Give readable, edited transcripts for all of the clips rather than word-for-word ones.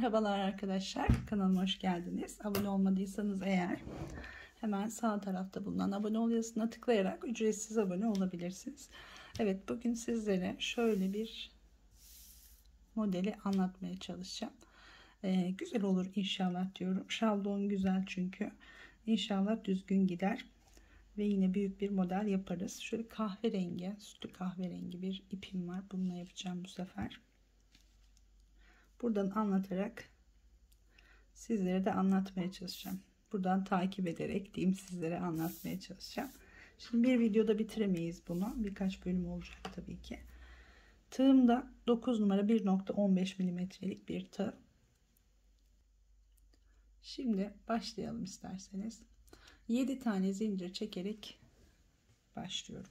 Merhabalar arkadaşlar, kanalıma hoş geldiniz. Abone olmadıysanız eğer hemen sağ tarafta bulunan abone ol yazısına tıklayarak ücretsiz abone olabilirsiniz. Evet, bugün sizlere şöyle bir modeli anlatmaya çalışacağım. Güzel olur inşallah diyorum. Şablon güzel çünkü. İnşallah düzgün gider. Ve yine büyük bir model yaparız. Şöyle kahverengi, sütlü kahverengi bir ipim var. Bununla yapacağım bu sefer. Buradan anlatarak sizlere de anlatmaya çalışacağım. Buradan takip ederek diyeyim, sizlere anlatmaya çalışacağım. Şimdi bir videoda bitiremeyiz bunu. Birkaç bölüm olacak tabii ki. Tığımda 9 numara 1.15 milimetrelik bir tığ. Şimdi başlayalım isterseniz. 7 tane zincir çekerek başlıyorum.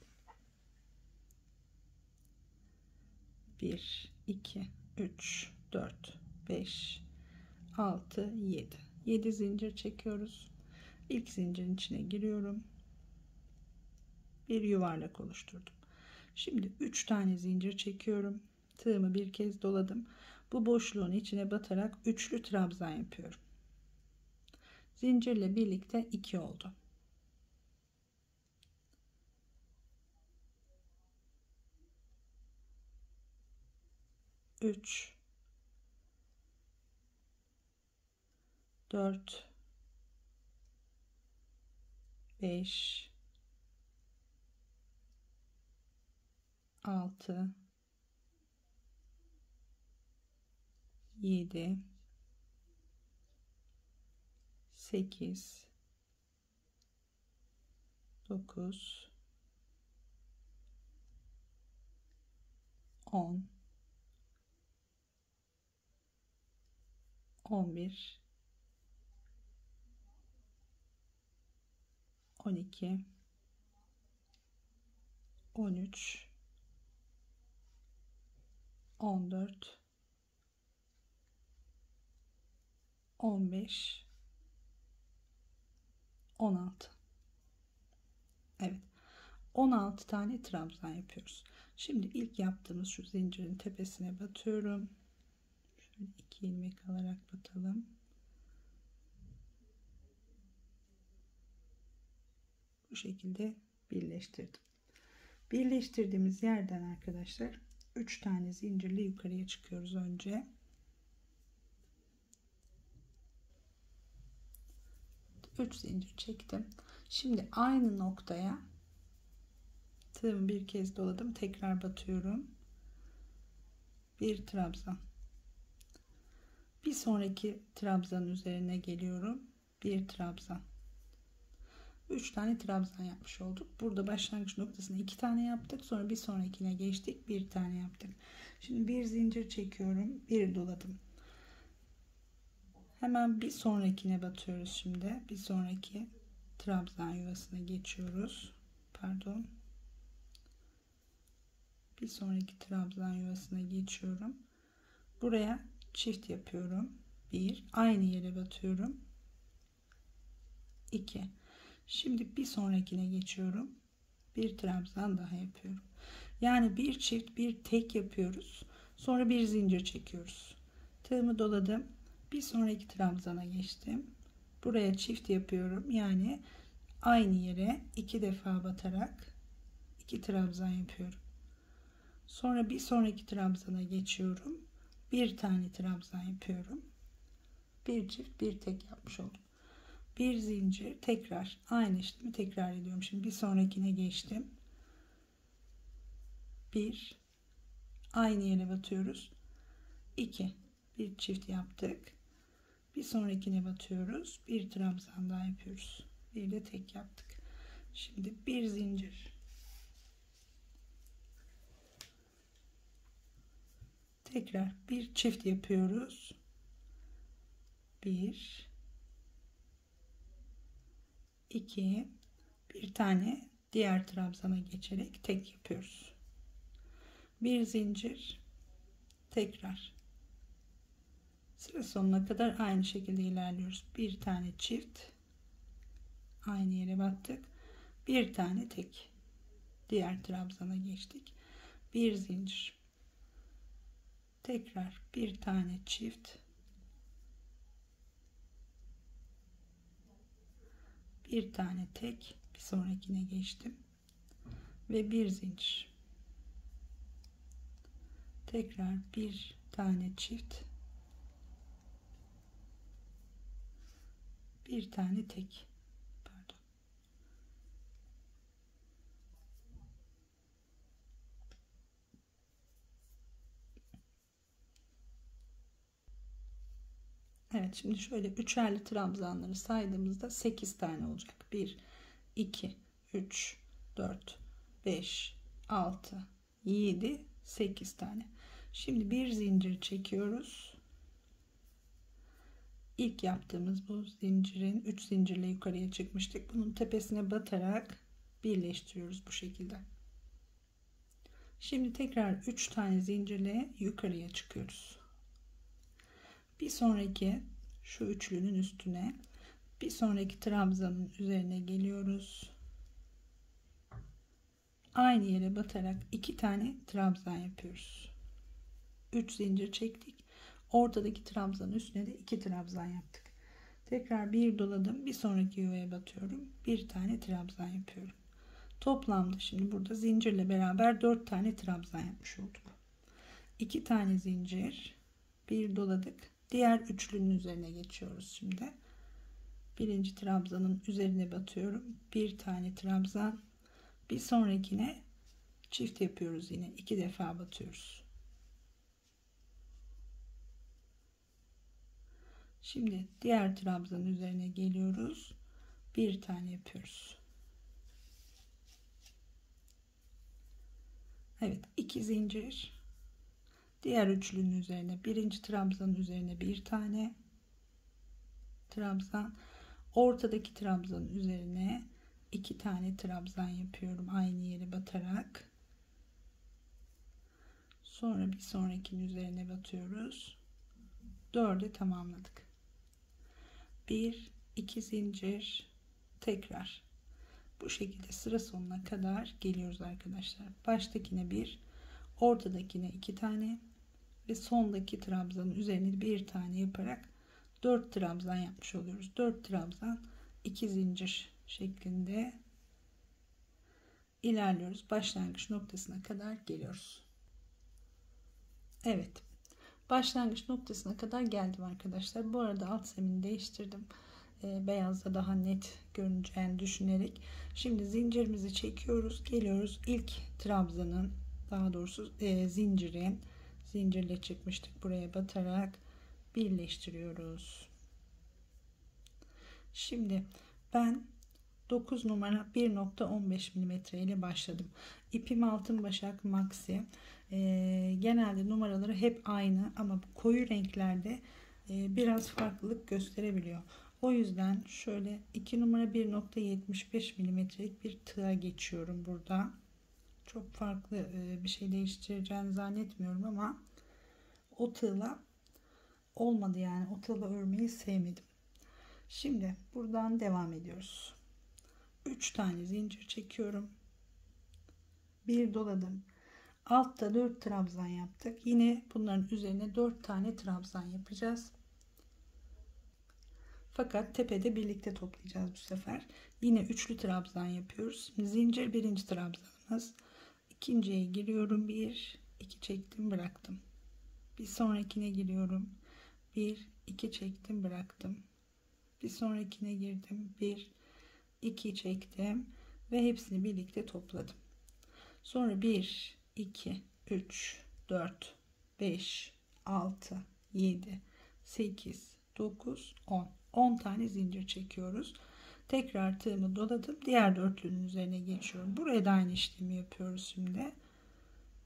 1, 2, 3, 4, 5, 6, 7. 7 zincir çekiyoruz. İlk zincirin içine giriyorum. Bir yuvarlak oluşturdum. Şimdi 3 tane zincir çekiyorum. Tığımı bir kez doladım. Bu boşluğun içine batarak üçlü trabzan yapıyorum. Zincirle birlikte 2 oldu. Üç, 4, 5, 6, 7, 8, 9, 10, 11, 12, 13, 14, 15, 16. Evet. 16 tane trabzan yapıyoruz. Şimdi ilk yaptığımız şu zincirin tepesine batıyorum. Şöyle 2 ilmek alarak batalım. Bu şekilde birleştirdim. Birleştirdiğimiz yerden arkadaşlar 3 tane zincirle yukarıya çıkıyoruz önce. 3 zincir çektim. Şimdi aynı noktaya tığımı bir kez doladım. Tekrar batıyorum. Bir trabzan. Bir sonraki trabzanın üzerine geliyorum. Bir trabzan. 3 tane trabzan yapmış olduk. Burada başlangıç noktasına 2 tane yaptık. Sonra bir sonrakine geçtik. Bir tane yaptık. Şimdi bir zincir çekiyorum. Bir doladım. Hemen bir sonrakine batıyoruz şimdi. Bir sonraki trabzan yuvasına geçiyoruz. Pardon. Bir sonraki trabzan yuvasına geçiyorum. Buraya çift yapıyorum. 1. Aynı yere batıyorum. 2. Şimdi bir sonrakine geçiyorum. Bir trabzan daha yapıyorum. Yani bir çift bir tek yapıyoruz. Sonra bir zincir çekiyoruz. Tığımı doladım. Bir sonraki trabzana geçtim. Buraya çift yapıyorum. Yani aynı yere 2 defa batarak 2 trabzan yapıyorum. Sonra bir sonraki trabzana geçiyorum. Bir tane trabzan yapıyorum. Bir çift bir tek yapmış oldum. Bir zincir, tekrar aynı işlemi tekrar ediyorum. Şimdi bir sonrakine geçtim. Bir, aynı yere batıyoruz. 2, bir çift yaptık. Bir sonrakine batıyoruz. Bir trabzan daha yapıyoruz. Bir de tek yaptık. Şimdi bir zincir. Tekrar bir çift yapıyoruz. 1, 2, bir tane diğer trabzana geçerek tek yapıyoruz. Bir zincir, tekrar sıra sonuna kadar aynı şekilde ilerliyoruz. Bir tane çift, aynı yere battık. Bir tane tek, diğer trabzana geçtik. Bir zincir, tekrar bir tane çift, bir tane tek, bir sonrakine geçtim ve bir zincir, tekrar bir tane çift, bir tane tek, pardon. Evet, şimdi şöyle üçerli trabzanları saydığımızda 8 tane olacak. 1 2 3 4 5 6 7 8 tane. Şimdi bir zincir çekiyoruz. İlk yaptığımız bu zincirin 3 zincirle yukarıya çıkmıştık. Bunun tepesine batarak birleştiriyoruz bu şekilde. Şimdi tekrar 3 tane zincirle yukarıya çıkıyoruz. Bir sonraki şu üçlünün üstüne, bir sonraki trabzanın üzerine geliyoruz. Aynı yere batarak 2 tane trabzan yapıyoruz. 3 zincir çektik. Ortadaki trabzanın üstüne de 2 trabzan yaptık. Tekrar bir doladım. Bir sonraki yuvaya batıyorum. Bir tane trabzan yapıyorum. Toplamda şimdi burada zincirle beraber 4 tane trabzan yapmış olduk. 2 tane zincir, bir doladık. Diğer üçlünün üzerine geçiyoruz şimdi. Birinci trabzanın üzerine batıyorum. Bir tane trabzan. Bir sonrakine çift yapıyoruz yine. 2 defa batıyoruz. Şimdi diğer trabzanın üzerine geliyoruz. Bir tane yapıyoruz. Evet, 2 zincir. Diğer üçlünün üzerine, birinci trabzanın üzerine bir tane trabzan. Ortadaki trabzanın üzerine 2 tane trabzan yapıyorum aynı yere batarak. Sonra bir sonrakinin üzerine batıyoruz. 4'e tamamladık. 1 2 zincir, tekrar bu şekilde sıra sonuna kadar geliyoruz arkadaşlar. Baştakine 1, ortadakine 2 tane ve sondaki trabzanın üzerine bir tane yaparak 4 trabzan yapmış oluyoruz. 4 trabzan 2 zincir şeklinde ilerliyoruz. Başlangıç noktasına kadar geliyoruz. Evet, başlangıç noktasına kadar geldim arkadaşlar. Bu arada alt zemini değiştirdim. Beyazda daha net görüneceğini düşünerek. Şimdi zincirimizi çekiyoruz. Geliyoruz ilk trabzanın, daha doğrusu zincirin, zincirle çıkmıştık, buraya batarak birleştiriyoruz. Şimdi ben 9 numara 1.15 mm ile başladım. İpim altın başak maxi. Genelde numaraları hep aynı ama koyu renklerde biraz farklılık gösterebiliyor. O yüzden şöyle 2 numara 1.75 mm'lik bir tığa geçiyorum burada. Çok farklı bir şey değiştireceğini zannetmiyorum ama o tığla olmadı, yani o tığla örmeyi sevmedim. Şimdi buradan devam ediyoruz. 3 tane zincir çekiyorum. Bir doladım. Altta 4 trabzan yaptık. Yine bunların üzerine 4 tane trabzan yapacağız. Fakat tepede birlikte toplayacağız bu sefer. Yine üçlü trabzan yapıyoruz. Zincir birinci trabzanımız. İkinciye giriyorum. 1 2 çektim, bıraktım. Bir sonrakine giriyorum. 1 2 çektim, bıraktım. Bir sonrakine girdim. 1 2 çektim ve hepsini birlikte topladım. Sonra 1 2 3 4 5 6 7 8 9 10 tane zincir çekiyoruz. Tekrar tığımı doladım. Diğer dörtlünün üzerine geçiyorum. Buraya da aynı işlemi yapıyoruz şimdi.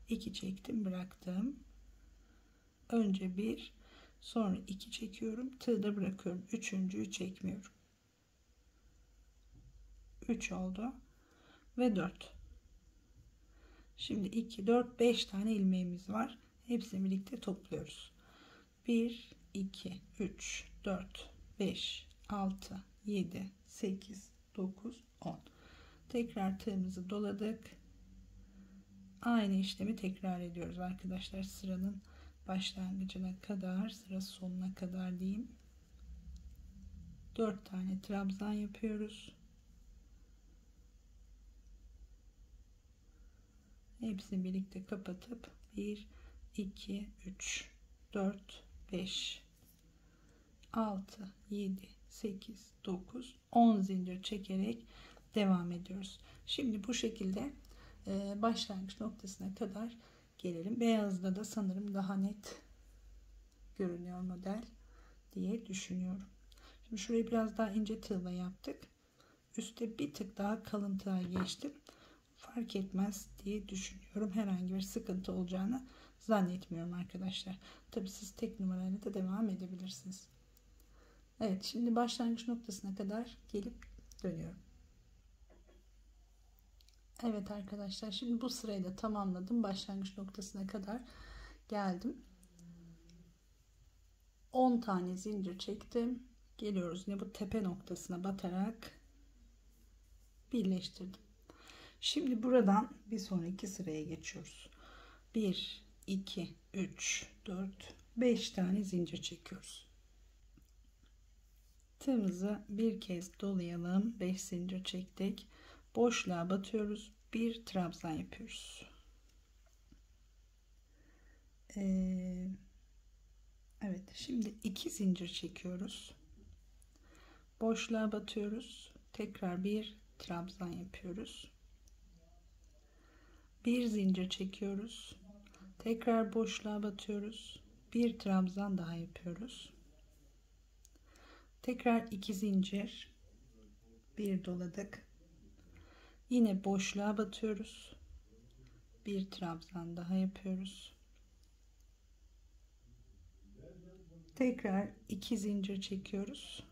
2 çektim, bıraktım. Önce 1, sonra 2 çekiyorum. Tığda bırakıyorum. Üçüncüyü çekmiyorum. 3 oldu ve 4. Şimdi 2 4 5 tane ilmeğimiz var. Hepsini birlikte topluyoruz. 1 2 3 4 5 6 7 8 9 10. Tekrar tığımızı doladık. Aynı işlemi tekrar ediyoruz arkadaşlar. Sıranın başlangıcına kadar, sıra sonuna kadar diyeyim. 4 tane trabzan yapıyoruz. Hepsini birlikte kapatıp 1 2 3 4 5 6 7 8 9 10 zincir çekerek devam ediyoruz. Şimdi bu şekilde başlangıç noktasına kadar gelelim. Beyazda da sanırım daha net görünüyor model diye düşünüyorum. Şimdi şurayı biraz daha ince tığla yaptık. Üste bir tık daha kalın tığa geçtim. Fark etmez diye düşünüyorum. Herhangi bir sıkıntı olacağını zannetmiyorum arkadaşlar. Tabii siz tek numarayla da devam edebilirsiniz. Evet, şimdi başlangıç noktasına kadar gelip dönüyorum. Evet arkadaşlar, şimdi bu sırayı da tamamladım. Başlangıç noktasına kadar geldim. 10 tane zincir çektim. Geliyoruz yine bu tepe noktasına batarak birleştirdim. Şimdi buradan bir sonraki sıraya geçiyoruz. 1 2 3 4 5 tane zincir çekiyoruz. Tığımızı bir kez dolayalım. 5 zincir çektik. Boşluğa batıyoruz. Bir trabzan yapıyoruz. Evet, şimdi 2 zincir çekiyoruz. Boşluğa batıyoruz. Tekrar bir trabzan yapıyoruz. Bir zincir çekiyoruz. Tekrar boşluğa batıyoruz. Bir trabzan daha yapıyoruz. Tekrar 2 zincir, bir doladık. Yine boşluğa batıyoruz. Bir trabzan daha yapıyoruz. Tekrar 2 zincir çekiyoruz.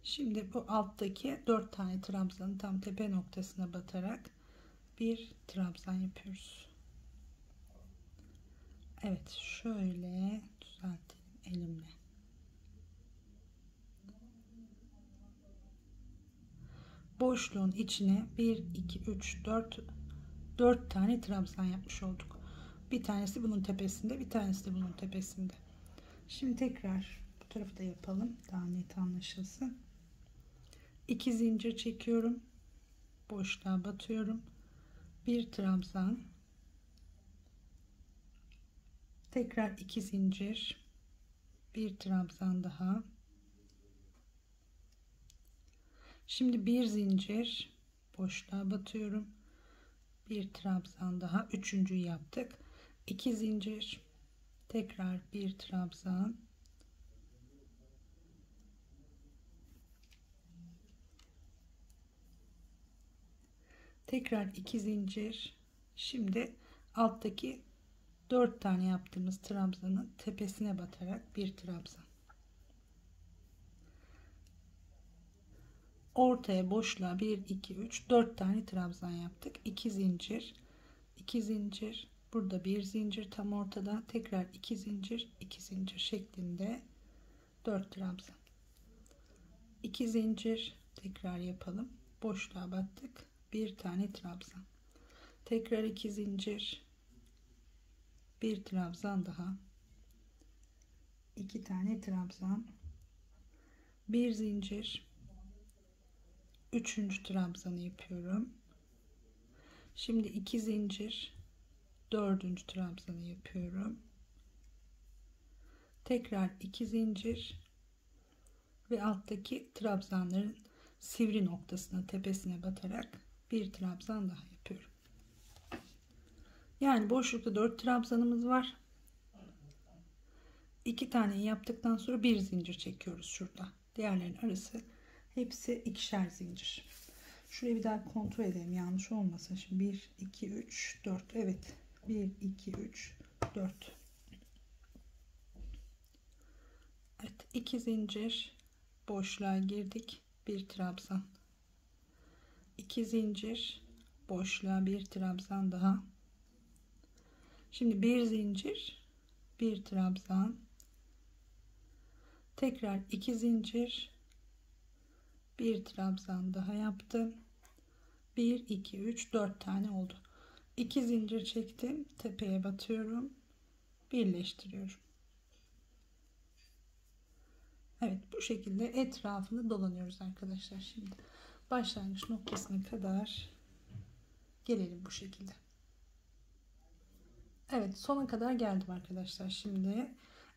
Şimdi bu alttaki 4 tane trabzanın tam tepe noktasına batarak bir trabzan yapıyoruz. Evet, şöyle düzeltelim elimle. Boşluğun içine 1 2 3 4 tane trabzan yapmış olduk. Bir tanesi bunun tepesinde, bir tanesi de bunun tepesinde. Şimdi tekrar bu tarafı da yapalım, daha net anlaşılsın. 2 zincir çekiyorum, boşluğa batıyorum, bir trabzan, tekrar 2 zincir, bir trabzan daha. Şimdi bir zincir, boşluğa batıyorum, bir trabzan daha. Üçüncüyü yaptık. 2 zincir, tekrar bir trabzan, tekrar 2 zincir. Şimdi alttaki 4 tane yaptığımız trabzanın tepesine batarak bir trabzan, ortaya boşluğa 1 2 3 4 tane trabzan yaptık. 2 zincir, 2 zincir, burada bir zincir tam ortada, tekrar 2 zincir, 2 zincir şeklinde 4 trabzan, 2 zincir, tekrar yapalım, boşluğa battık, bir tane trabzan, tekrar 2 zincir, bir trabzan daha, 2 tane trabzan, bir zincir, üçüncü trabzanı yapıyorum. Şimdi 2 zincir, dördüncü trabzanı yapıyorum. Tekrar 2 zincir ve alttaki trabzanların sivri noktasına, tepesine batarak bir trabzan daha yapıyorum. Yani boşlukta 4 trabzanımız var. 2 tane yaptıktan sonra bir zincir çekiyoruz şurada. Diğerlerinin arası hepsi ikişer zincir. Şurayı bir daha kontrol edelim, yanlış olmasın. Şimdi 1 2 3 4, evet, 1 2 3 4. Evet, 2 zincir, boşluğa girdik, bir trabzan, 2 zincir, boşluğa bir trabzan daha. Şimdi bir zincir, bir trabzan, tekrar 2 zincir, bir trabzan daha yaptım. 1 2 3 4 tane oldu. 2 zincir çektim, tepeye batıyorum, birleştiriyorum. Evet, bu şekilde etrafını dolanıyoruz arkadaşlar. Şimdi başlangıç noktasına kadar gelelim bu şekilde. Evet, sona kadar geldim arkadaşlar. Şimdi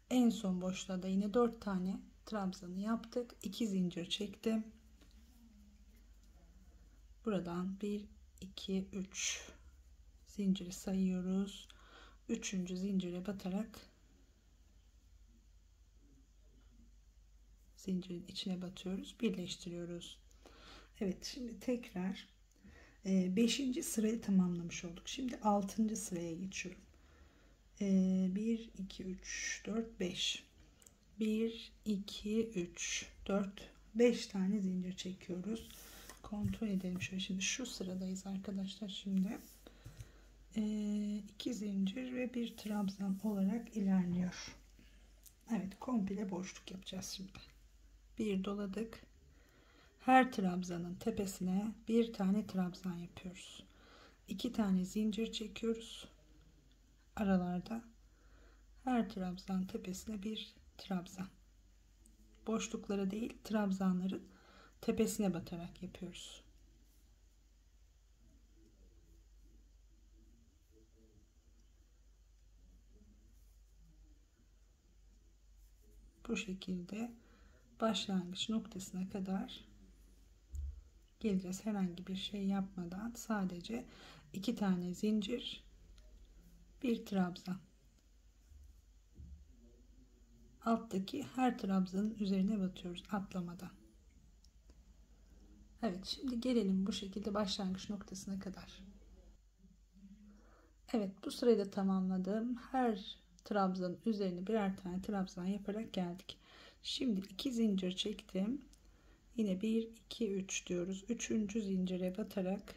en son boşluğa da yine 4 tane trabzanı yaptık. 2 zincir çektim. Buradan 1 2 3 zinciri sayıyoruz. 3. zincire batarak zincirin içine batıyoruz, birleştiriyoruz. Evet, şimdi tekrar 5. sırayı tamamlamış olduk. Şimdi 6. sıraya geçiyorum. 1 2 3 4 5 1 2 3 4 5 tane zincir çekiyoruz. Kontrol edelim şöyle. Şimdi şu sıradayız arkadaşlar. Şimdi 2 zincir ve 1 trabzan olarak ilerliyor. Evet, komple boşluk yapacağız şimdi. Bir doladık. Her trabzanın tepesine bir tane trabzan yapıyoruz. 2 tane zincir çekiyoruz. Aralarda her trabzan tepesine bir trabzan. Boşluklara değil, trabzanların tepesine batarak yapıyoruz. Bu şekilde başlangıç noktasına kadar geleceğiz. Herhangi bir şey yapmadan sadece 2 tane zincir, bir trabzan. Alttaki her trabzanın üzerine batıyoruz atlamadan. Evet, şimdi gelelim bu şekilde başlangıç noktasına kadar. Evet, bu sırayı da tamamladım. Her trabzanın üzerine birer tane trabzan yaparak geldik. Şimdi 2 zincir çektim. Yine 1 2 3 diyoruz. 3. zincire batarak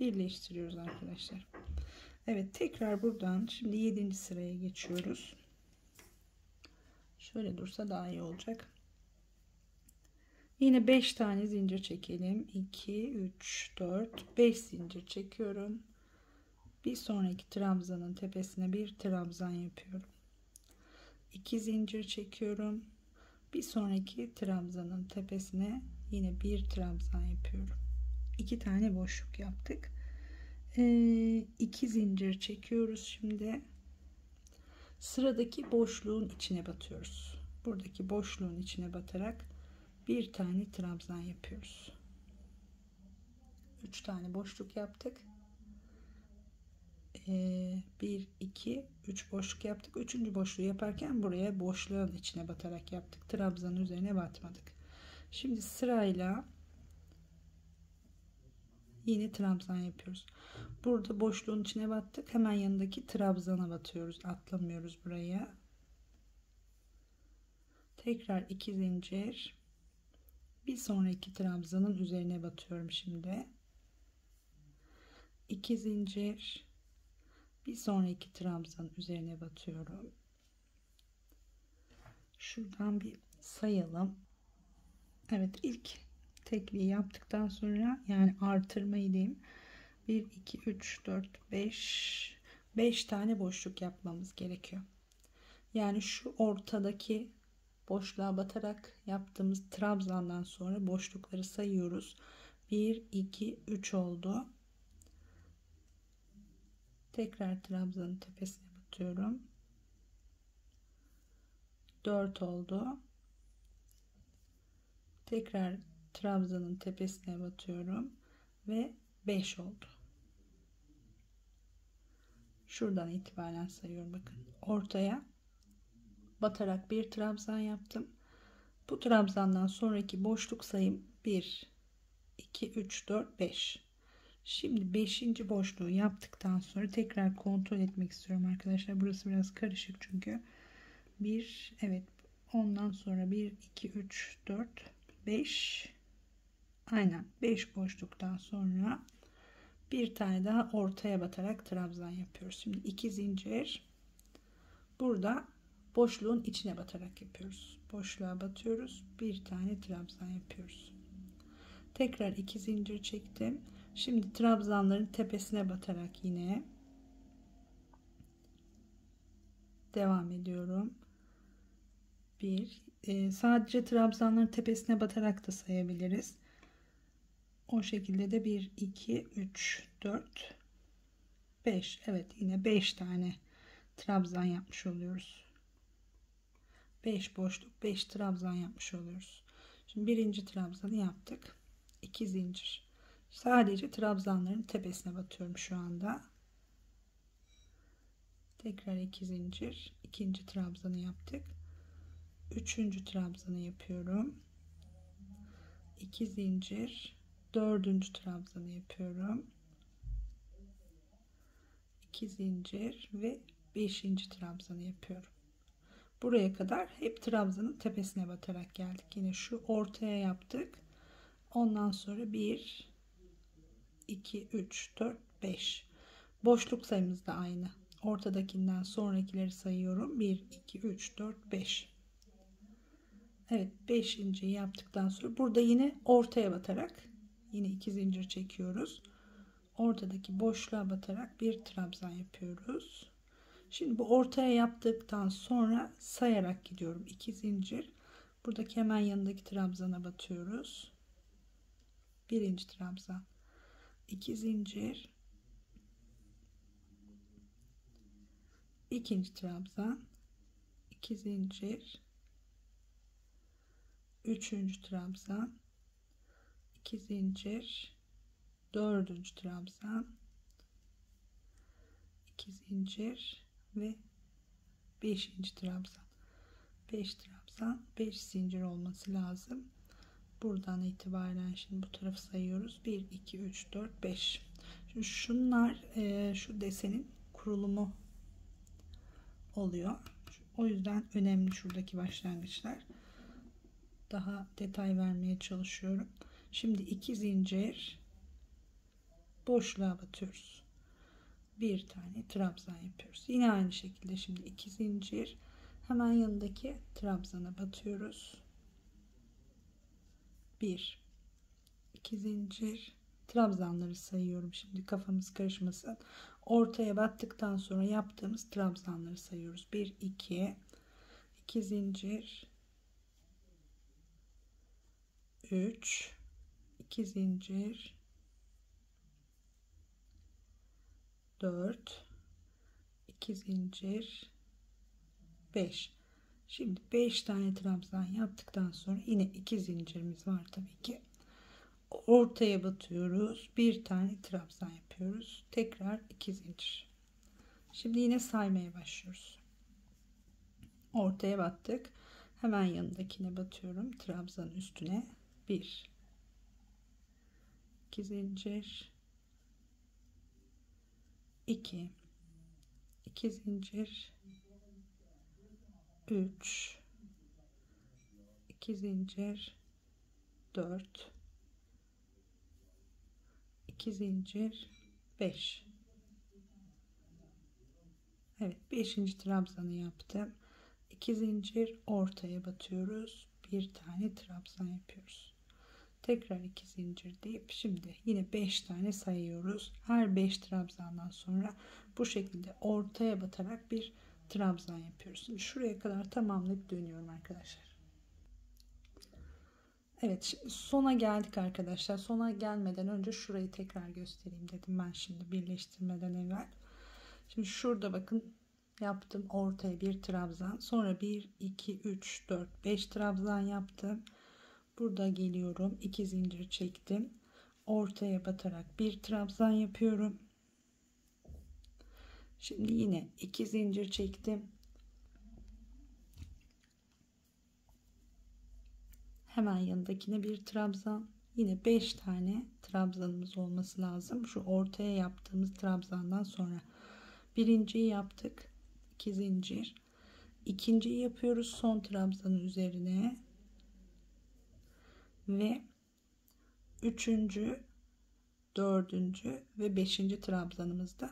birleştiriyoruz arkadaşlar. Evet, tekrar buradan şimdi 7. sıraya geçiyoruz. Şöyle dursa daha iyi olacak. Yine 5 tane zincir çekelim. 2 3 4 5 zincir çekiyorum. Bir sonraki trabzanın tepesine bir trabzan yapıyorum. 2 zincir çekiyorum. Bir sonraki trabzanın tepesine yine bir trabzan yapıyorum. 2 tane boşluk yaptık. 2 zincir çekiyoruz şimdi. Sıradaki boşluğun içine batıyoruz. Buradaki boşluğun içine batarak bir tane trabzan yapıyoruz. 3 tane boşluk yaptık. 1 2 3 boşluk yaptık. 3. boşluğu yaparken buraya boşluğun içine batarak yaptık. Trabzanın üzerine batmadık. Şimdi sırayla yine trabzan yapıyoruz. Burada boşluğun içine battık. Hemen yanındaki trabzana batıyoruz. Atlamıyoruz buraya. Tekrar 2 zincir. Bir sonraki trabzanın üzerine batıyorum şimdi. 2 zincir. Bir sonraki trabzanın üzerine batıyorum. Şuradan bir sayalım. Evet, ilk tekliği yaptıktan sonra, yani artırmayı diyeyim, 1 2 3 4 5 tane boşluk yapmamız gerekiyor. Yani şu ortadaki boşluğa batarak yaptığımız trabzandan sonra boşlukları sayıyoruz. 1 2 3 oldu. Tekrar trabzanın tepesine batıyorum. 4 oldu. Tekrar trabzanın tepesine batıyorum ve 5 oldu. Şuradan itibaren sayıyorum, bakın. Ortaya batarak bir trabzan yaptım. Bu trabzandan sonraki boşluk sayım 1 2 3 4 5. Şimdi 5. boşluğu yaptıktan sonra tekrar kontrol etmek istiyorum arkadaşlar. Burası biraz karışık çünkü. 1 evet, ondan sonra 1 2 3 4 5, aynen 5 boşluktan sonra bir tane daha ortaya batarak trabzan yapıyoruz. Şimdi 2 zincir, burada boşluğun içine batarak yapıyoruz. Boşluğa batıyoruz, bir tane trabzan yapıyoruz. Tekrar 2 zincir çektim. Şimdi trabzanların tepesine batarak yine devam ediyorum. Sadece trabzanların tepesine batarak da sayabiliriz. O şekilde de 1 2 3 4 5. Evet, yine 5 tane trabzan yapmış oluyoruz. 5 boşluk, 5 trabzan yapmış oluyoruz. Şimdi birinci trabzanı yaptık. 2 zincir. Sadece trabzanların tepesine batıyorum şu anda. Tekrar 2 zincir. İkinci trabzanı yaptık. Üçüncü trabzanı yapıyorum. 2 zincir. Dördüncü trabzanı yapıyorum. 2 zincir ve 5. trabzanı yapıyorum. Buraya kadar hep trabzanın tepesine batarak geldik. Yine şu ortaya yaptık. Ondan sonra 1 2 3 4 5. Boşluk sayımız da aynı. Ortadakinden sonrakileri sayıyorum. 1 2 3 4 5. Evet, 5. yaptıktan sonra burada yine ortaya batarak yine 2 zincir çekiyoruz. Ortadaki boşluğa batarak bir trabzan yapıyoruz. Şimdi bu ortaya yaptıktan sonra sayarak gidiyorum. 2 zincir. Buradaki hemen yanındaki trabzana batıyoruz. Birinci trabzan. 2 zincir. İkinci trabzan. 2 zincir. Üçüncü trabzan. 2 zincir. Dördüncü trabzan. 2 zincir ve 5. trabzan. 5 trabzan, 5 zincir olması lazım. Buradan itibaren şimdi bu tarafı sayıyoruz. 1 2 3 4 5. Şimdi şunlar şu desenin kurulumu oluyor. O yüzden önemli şuradaki başlangıçlar. Daha detay vermeye çalışıyorum. Şimdi 2 zincir boşluğa batıyoruz. Bir tane trabzan yapıyoruz. Yine aynı şekilde şimdi 2 zincir hemen yanındaki trabzana batıyoruz. 1 2 zincir, trabzanları sayıyorum şimdi kafamız karışmasın. Ortaya battıktan sonra yaptığımız trabzanları sayıyoruz. 1 2 2 zincir, 3 2 zincir, 4 2 zincir, 5. Şimdi 5 tane trabzan yaptıktan sonra yine 2 zincirimiz var tabii ki. Ortaya batıyoruz. Bir tane trabzan yapıyoruz. Tekrar 2 zincir. Şimdi yine saymaya başlıyoruz. Ortaya battık. Hemen yanındakine batıyorum. Trabzanın üstüne 1 2 zincir, 2 2 zincir, 3 2 zincir, 4 2 zincir, 5. Evet, 5. trabzanı yaptım. 2 zincir ortaya batıyoruz. Bir tane trabzan yapıyoruz. Tekrar 2 zincir deyip şimdi yine 5 tane sayıyoruz. Her 5 trabzandan sonra bu şekilde ortaya batarak bir trabzan yapıyoruz. Şimdi şuraya kadar tamamlayıp dönüyorum arkadaşlar. Evet, şimdi sona geldik arkadaşlar. Sona gelmeden önce şurayı tekrar göstereyim dedim ben şimdi birleştirmeden evvel. Şimdi şurada bakın yaptım ortaya bir trabzan. Sonra 1 2 3 4 5 trabzan yaptım. Burada geliyorum, 2 zincir çektim. Ortaya batarak bir trabzan yapıyorum. Şimdi yine 2 zincir çektim. Hemen yanındakine bir trabzan. Yine 5 tane trabzanımız olması lazım. Şu ortaya yaptığımız trabzandan sonra birinciyi yaptık. 2 zincir. İkinciyi yapıyoruz son trabzanın üzerine. Ve 3. 4. ve 5. trabzanımızda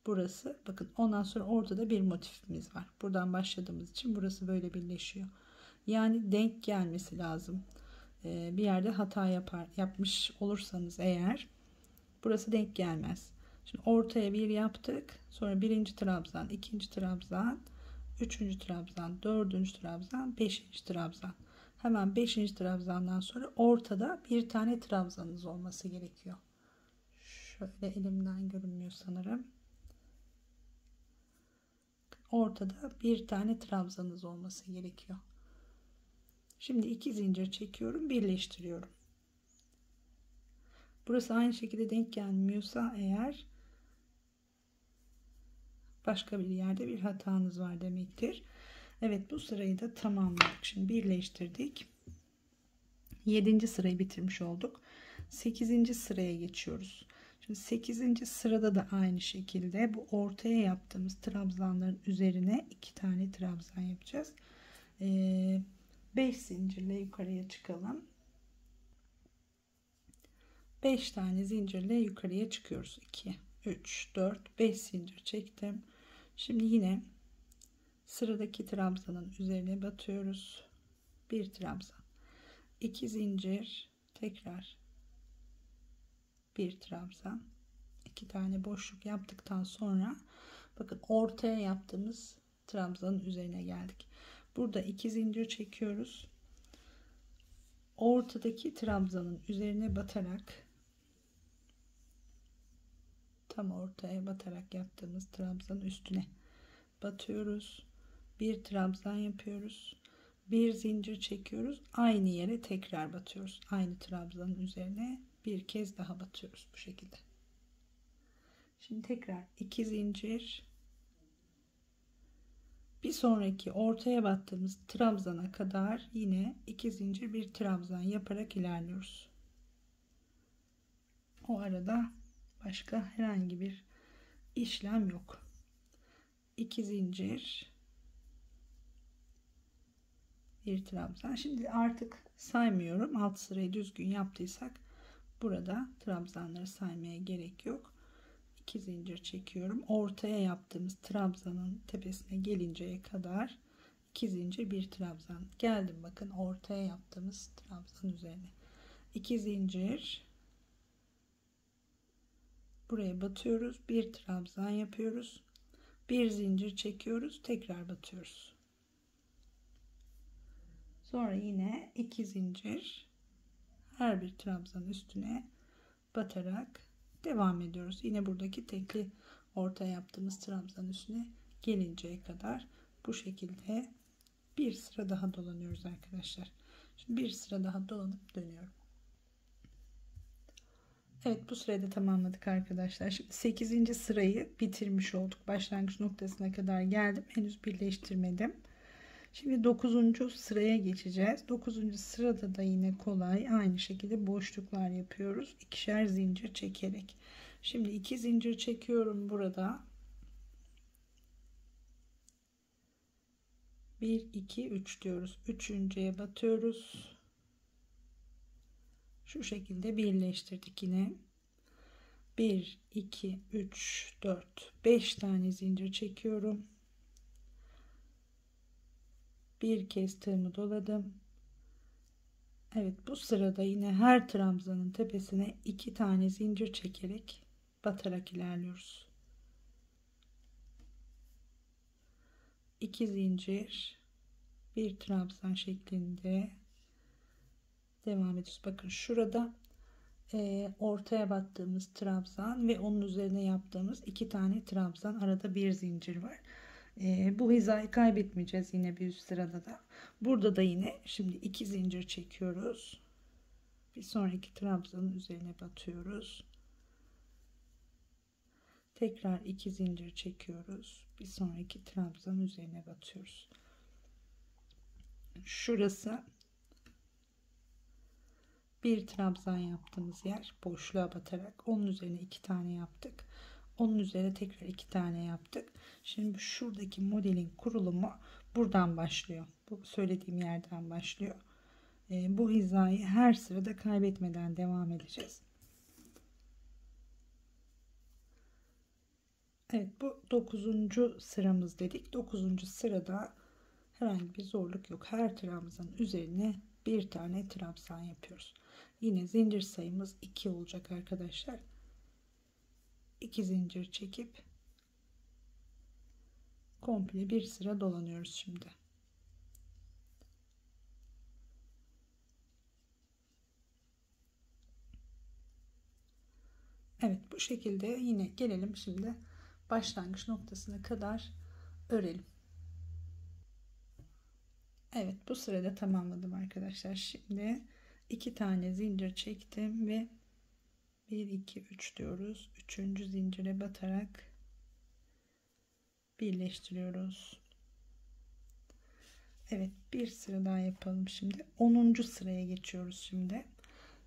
burası. Bakın ondan sonra ortada bir motifimiz var. Buradan başladığımız için burası böyle birleşiyor. Yani denk gelmesi lazım. Bir yerde hata yapmış olursanız eğer burası denk gelmez. Şimdi ortaya bir yaptık. Sonra 1. trabzan, 2. trabzan, 3. trabzan, 4. trabzan, 5. trabzan. Hemen 5. trabzandan sonra ortada bir tane trabzanınız olması gerekiyor. Şöyle elimden görünmüyor sanırım. ortada bir tane trabzanınız olması gerekiyor. Şimdi 2 zincir çekiyorum, birleştiriyorum. Burası aynı şekilde denk gelmiyorsa eğer başka bir yerde bir hatanız var demektir. Evet, bu sırayı da tamamladık. Şimdi birleştirdik. 7. sırayı bitirmiş olduk. 8. sıraya geçiyoruz. Şimdi 8. sırada da aynı şekilde bu ortaya yaptığımız trabzanların üzerine 2 tane trabzan yapacağız. 5 zincirle yukarıya çıkalım. 5 tane zincirle yukarıya çıkıyoruz. 2, 3, 4, 5 zincir çektim. Şimdi yine sıradaki trabzanın üzerine batıyoruz. Bir trabzan, 2 zincir, tekrar bir trabzan, 2 tane boşluk yaptıktan sonra bakın ortaya yaptığımız trabzanın üzerine geldik. Burada 2 zincir çekiyoruz. Ortadaki trabzanın üzerine batarak, tam ortaya batarak yaptığımız trabzanın üstüne batıyoruz. Bir trabzan yapıyoruz. Bir zincir çekiyoruz. Aynı yere tekrar batıyoruz. Aynı trabzanın üzerine bir kez daha batıyoruz bu şekilde. Şimdi tekrar 2 zincir. Bir sonraki ortaya battığımız trabzana kadar yine 2 zincir, bir trabzan yaparak ilerliyoruz. O arada başka herhangi bir işlem yok. 2 zincir, bir trabzan. Şimdi artık saymıyorum. Alt sırayı düzgün yaptıysak burada trabzanları saymaya gerek yok. 2 zincir çekiyorum. Ortaya yaptığımız trabzanın tepesine gelinceye kadar 2 zincir, bir trabzan. Geldim bakın ortaya yaptığımız trabzanın üzerine. 2 zincir. Buraya batıyoruz. Bir trabzan yapıyoruz. Bir zincir çekiyoruz. Tekrar batıyoruz. Sonra yine 2 zincir, her bir trabzan üstüne batarak devam ediyoruz. Yine buradaki tekli ortaya yaptığımız trabzan üstüne gelinceye kadar bu şekilde bir sıra daha dolanıyoruz arkadaşlar. Şimdi bir sıra daha dolanıp dönüyorum. Evet, bu sırayı da tamamladık arkadaşlar. Şimdi 8. sırayı bitirmiş olduk. Başlangıç noktasına kadar geldim. Henüz birleştirmedim. Şimdi 9. sıraya geçeceğiz. 9. sırada da yine kolay. Aynı şekilde boşluklar yapıyoruz. İkişer zincir çekerek. Şimdi 2 zincir çekiyorum burada. 1, 2, 3 diyoruz. Üçüncüye batıyoruz. Şu şekilde birleştirdik yine. 1, 2, 3, 4, 5 tane zincir çekiyorum. Bir kez tığımı doladım. Evet, bu sırada yine her trabzanın tepesine 2 tane zincir çekerek batarak ilerliyoruz. 2 zincir, bir trabzan şeklinde devam ediyoruz. Bakın şurada ortaya battığımız trabzan ve onun üzerine yaptığımız 2 tane trabzan, arada bir zincir var. Bu hizayı kaybetmeyeceğiz yine bir üst sırada da. Burada da yine şimdi 2 zincir çekiyoruz. Bir sonraki trabzanın üzerine batıyoruz. Tekrar 2 zincir çekiyoruz. Bir sonraki trabzanın üzerine batıyoruz. Şurası bir trabzan yaptığımız yer, boşluğa batarak onun üzerine 2 tane yaptık. Onun üzerine tekrar 2 tane yaptık. Şimdi şuradaki modelin kurulumu buradan başlıyor. Bu söylediğim yerden başlıyor. Bu hizayı her sırada kaybetmeden devam edeceğiz. Evet, bu 9. sıramız dedik. 9. sırada herhangi bir zorluk yok. Her trabzanın üzerine bir tane trabzan yapıyoruz. Yine zincir sayımız 2 olacak arkadaşlar. 2 zincir çekip komple bir sıra dolanıyoruz şimdi. Evet, bu şekilde yine gelelim şimdi başlangıç noktasına kadar örelim. Evet, bu sırada tamamladım arkadaşlar. Şimdi 2 tane zincir çektim ve 1 2 3 diyoruz. 3. zincire batarak birleştiriyoruz. Evet, bir sıra daha yapalım şimdi. 10. sıraya geçiyoruz şimdi.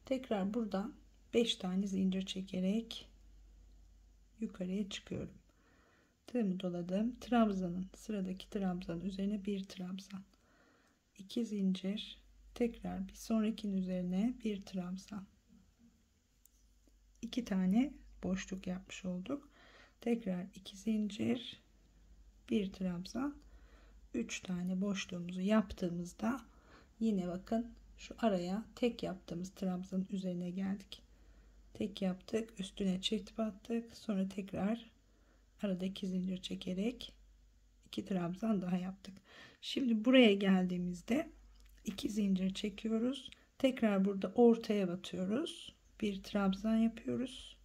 Tekrar buradan 5 tane zincir çekerek yukarıya çıkıyorum. Tığımı doladım. Trabzanın, sıradaki trabzanın üzerine bir trabzan, 2 zincir, tekrar bir sonrakinin üzerine bir trabzan, 2 tane boşluk yapmış olduk. Tekrar 2 zincir, bir trabzan, 3 tane boşluğumuzu yaptığımızda yine bakın şu araya tek yaptığımız trabzanın üzerine geldik. Tek yaptık, üstüne çift battık, sonra tekrar aradaki zincir çekerek 2 trabzan daha yaptık. Şimdi buraya geldiğimizde 2 zincir çekiyoruz. Tekrar burada ortaya batıyoruz. Bir trabzan yapıyoruz.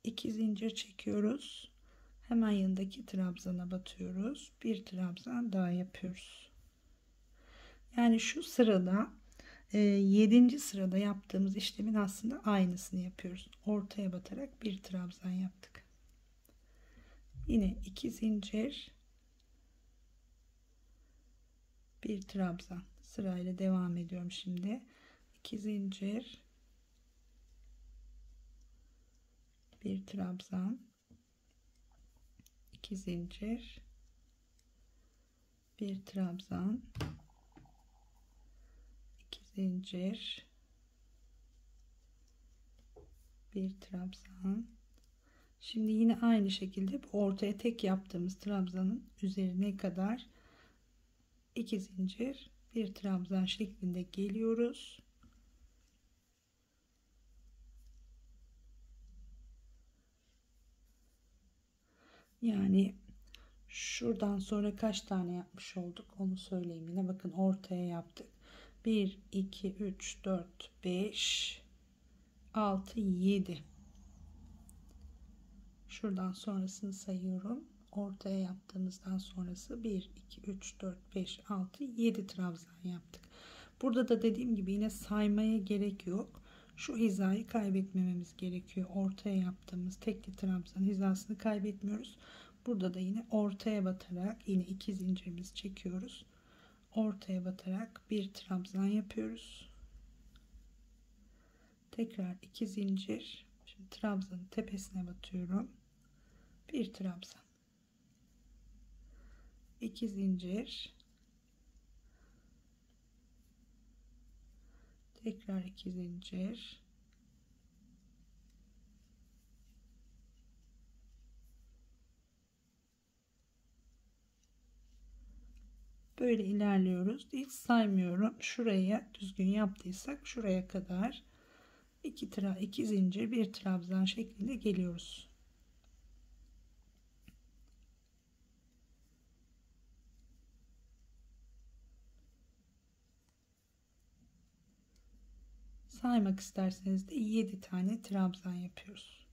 2 zincir çekiyoruz. Hemen yanındaki trabzana batıyoruz. Bir trabzan daha yapıyoruz. Yani şu sırada 7. sırada yaptığımız işlemin aslında aynısını yapıyoruz. Ortaya batarak bir trabzan yaptık. Yine 2 zincir, bir trabzan. Sırayla devam ediyorum şimdi. 2 zincir, bir trabzan, 2 zincir, bir trabzan, 2 zincir, bir trabzan. Şimdi yine aynı şekilde ortaya tek yaptığımız trabzanın üzerine kadar 2 zincir, bir trabzan şeklinde geliyoruz. Yani şuradan sonra kaç tane yapmış olduk onu söyleyeyim. Yine bakın ortaya yaptık. 1 2 3 4 5 6 7. Şuradan sonrasını sayıyorum. Ortaya yaptığımızdan sonrası 1 2 3 4 5 6 7 trabzan yaptık. Burada da dediğim gibi yine saymaya gerek yok. Şu hizayı kaybetmememiz gerekiyor. Ortaya yaptığımız tekli trabzan hizasını kaybetmiyoruz. Burada da yine ortaya batarak yine 2 zincirimizi çekiyoruz. Ortaya batarak bir trabzan yapıyoruz. Tekrar 2 zincir. Şimdi trabzanın tepesine batıyorum. Bir trabzan. 2 zincir. Tekrar 2 zincir. Böyle ilerliyoruz. Hiç saymıyorum. Şuraya düzgün yaptıysak şuraya kadar 2 zincir, bir trabzan şeklinde geliyoruz. Saymak isterseniz de 7 tane trabzan yapıyoruz.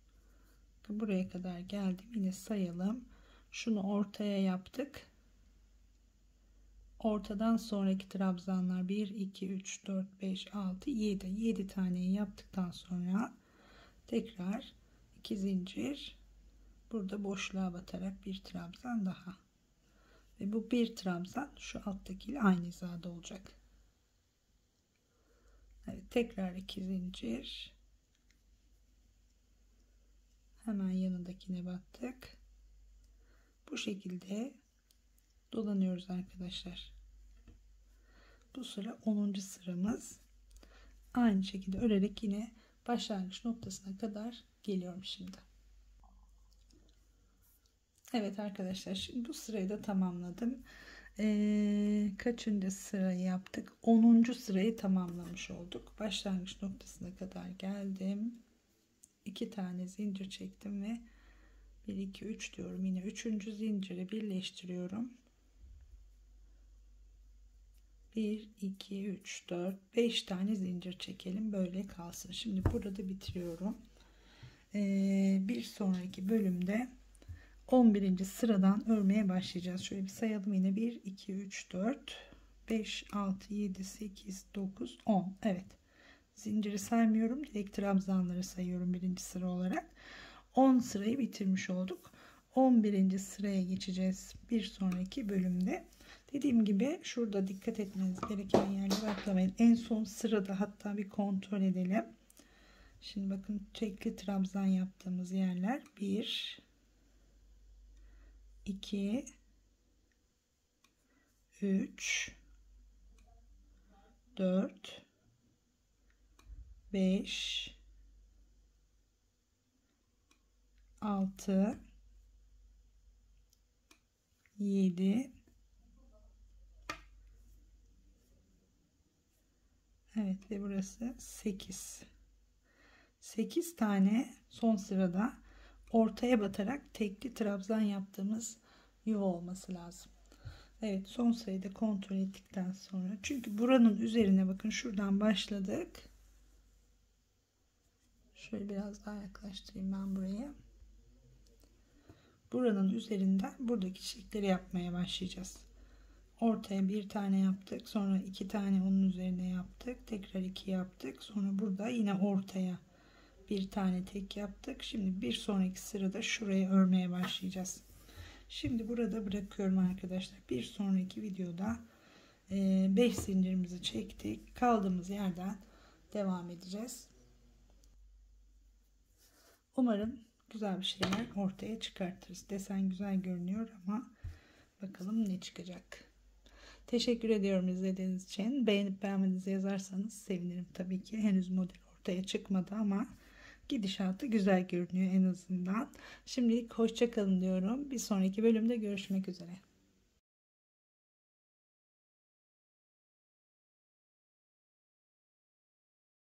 Buraya kadar geldim. Yine sayalım. Şunu ortaya yaptık. Ortadan sonraki trabzanlar 1 2 3 4 5 6 7 taneyi yaptıktan sonra tekrar 2 zincir, burada boşluğa batarak bir trabzan daha ve bu bir trabzan şu alttaki ile aynı hizada olacak. Evet, tekrar 2 zincir, hemen yanındakine battık. Bu şekilde dolanıyoruz arkadaşlar. Bu sıra 10. sıramız. Aynı şekilde örerek yine başlangıç noktasına kadar geliyorum şimdi. Evet arkadaşlar, şimdi bu sırayı da tamamladım. Kaçıncı sırayı yaptık? 10. sırayı tamamlamış olduk. Başlangıç noktasına kadar geldim. 2 tane zincir çektim ve 1 2 3 diyorum. Yine 3. zinciri birleştiriyorum. 1 2 3 4 5 tane zincir çekelim, böyle kalsın. Şimdi burada bitiriyorum. Bir sonraki bölümde 11. sıradan örmeye başlayacağız. Şöyle bir sayalım yine. 1 2 3 4 5 6 7 8 9 10. Evet. Zinciri saymıyorum. Direkt trabzanları sayıyorum birinci sıra olarak. 10 sırayı bitirmiş olduk. 11. sıraya geçeceğiz bir sonraki bölümde. Dediğim gibi şurada dikkat etmeniz gereken yerleri atlamayın. En son sırada hatta bir kontrol edelim. Şimdi bakın tekli trabzan yaptığımız yerler 1 2 3 4 5 6 7 evet ve burası 8 tane son sırada ortaya batarak tekli trabzan yaptığımız yuva olması lazım. Evet, son sayıyı da kontrol ettikten sonra, çünkü buranın üzerine bakın şuradan başladık. Şöyle biraz daha yaklaştırayım ben buraya. Buranın üzerinden buradaki çiçekleri yapmaya başlayacağız. Ortaya bir tane yaptık, sonra iki tane onun üzerine yaptık, tekrar iki yaptık, sonra burada yine ortaya bir tane tek yaptık. Şimdi bir sonraki sırada şuraya örmeye başlayacağız. Şimdi burada bırakıyorum arkadaşlar. Bir sonraki videoda 5 zincirimizi çektik. Kaldığımız yerden devam edeceğiz. Umarım güzel bir şeyler ortaya çıkartırız. Desen güzel görünüyor ama bakalım ne çıkacak. Teşekkür ediyorum izlediğiniz için. Beğenip beğenmediğinizi yazarsanız sevinirim tabii ki. Henüz model ortaya çıkmadı ama gidişatı güzel görünüyor en azından. Şimdilik hoşça kalın diyorum. Bir sonraki bölümde görüşmek üzere.